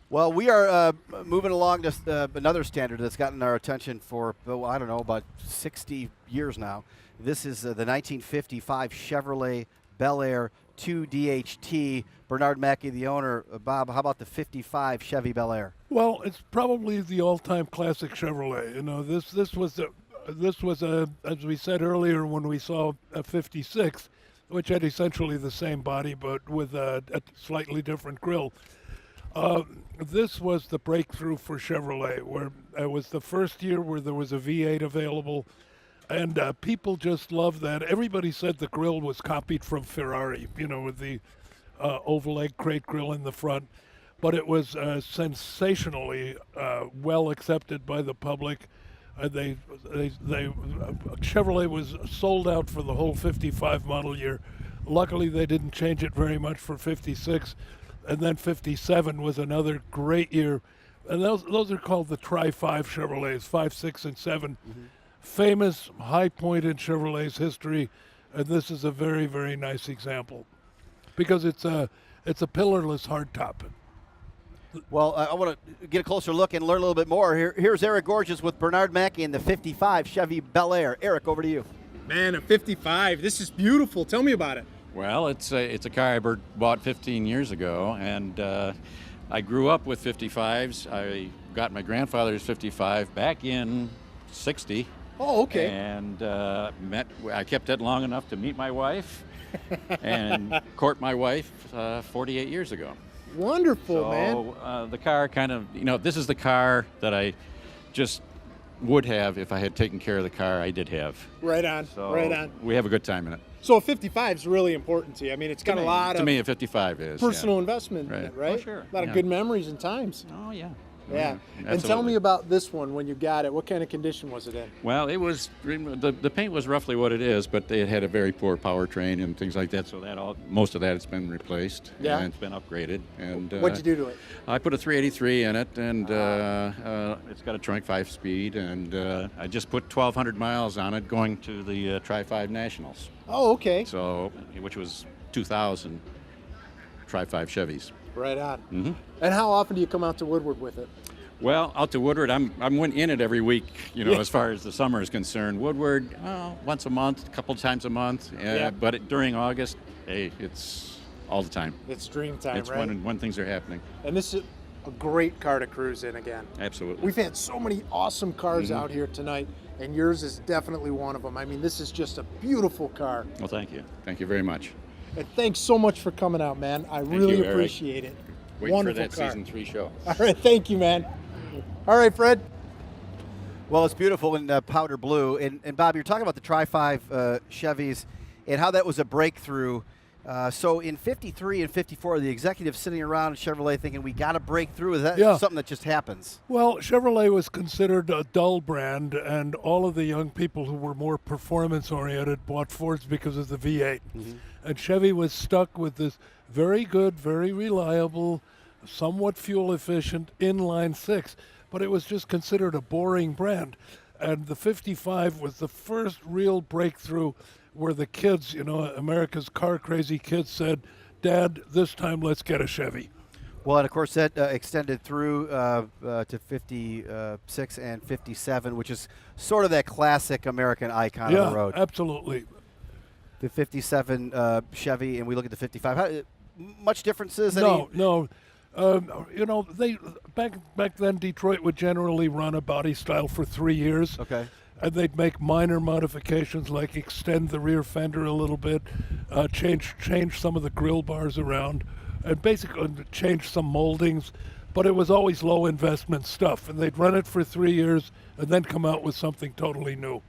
Well, we are moving along to another standard that's gotten our attention for, oh, I don't know, about 60 years now. This is the 1955 Chevrolet BelAir 2 DHT. Bernard Mackey, the owner. Bob, how about the 55 Chevy BelAir? Well, it's probably the all-time classic Chevrolet. You know, this was a as we said earlier when we saw a 56, which had essentially the same body but with a slightly different grille. This was the breakthrough for Chevrolet, where it was the first year where there was a V8 available, and people just loved that. Everybody said the grille was copied from Ferrari, you know, with the oval egg crate grille in the front, but it was sensationally well accepted by the public. Chevrolet was sold out for the whole 55 model year. Luckily, they didn't change it very much for 56. And then 57 was another great year. And those are called the Tri-5 Chevrolets, 5, 6, and 7. Mm-hmm. Famous high point in Chevrolet's history, and this is a very, very nice example because it's a pillarless hardtop. Well, I want to get a closer look and learn a little bit more. Here's Eric Gorgeous with Bernard Mackey in the 55 Chevy BelAir. Eric, over to you. Man, a 55. This is beautiful. Tell me about it. Well, it's a car I bought 15 years ago, and I grew up with 55s. I got my grandfather's 55 back in '60. Oh, okay. And I kept it long enough to meet my wife and court my wife 48 years ago. Wonderful, man. So the car kind of, this is the car that I just would have if I had taken care of the car I did have. Right on, so right on. We have a good time in it. So a 55 is really important to you. I mean, it's got a lot of... To me, a 55 is. Personal investment in it, right? Oh, sure. A lot of good memories and times. Oh, yeah. Yeah. And tell me about this one when you got it. What kind of condition was it in? Well, it was the paint was roughly what it is, but it had a very poor powertrain and things like that. So most of that has been replaced. Yeah. And it's been upgraded. And what'd you do to it? I put a 383 in it, and it's got a trunk 5-speed, and I just put 1,200 miles on it going to the Tri-5 Nationals. Oh, okay. So, which was 2,000 Tri-5 Chevys. Right on. Mm-hmm. And how often do you come out to Woodward with it? Well, out to Woodward, I'm in it every week, as far as the summer is concerned. Woodward, once a month, a couple times a month. Yeah. But during August, hey, it's all the time. It's dream time, it's right? when things are happening. And this is a great car to cruise in again. Absolutely. We've had so many awesome cars out here tonight, and yours is definitely one of them. I mean, this is just a beautiful car. Well, thank you. Thank you very much. And thanks so much for coming out, man. I really appreciate it. Waiting Wonderful for that car. season 3 show. All right, thank you, man. All right, Fred. Well, it's beautiful in powder blue. And Bob, you're talking about the Tri-5 Chevys and how that was a breakthrough. So in 53 and 54, the executives sitting around Chevrolet thinking, we got to break through. Is that something that just happens? Well, Chevrolet was considered a dull brand, and all of the young people who were more performance-oriented bought Fords because of the V8. Mm-hmm. And Chevy was stuck with this very good, very reliable, somewhat fuel-efficient inline 6, but it was just considered a boring brand. And the 55 was the first real breakthrough where the kids, America's car-crazy kids said, Dad, this time let's get a Chevy. Well, and of course that extended through to 56 and 57, which is sort of that classic American icon on the road. Yeah, absolutely. The 57 Chevy, and we look at the 55. Much differences? No. They back then Detroit would generally run a body style for 3 years. Okay. And they'd make minor modifications like extend the rear fender a little bit, change some of the grill bars around, and basically change some moldings. But it was always low investment stuff, and they'd run it for 3 years and then come out with something totally new.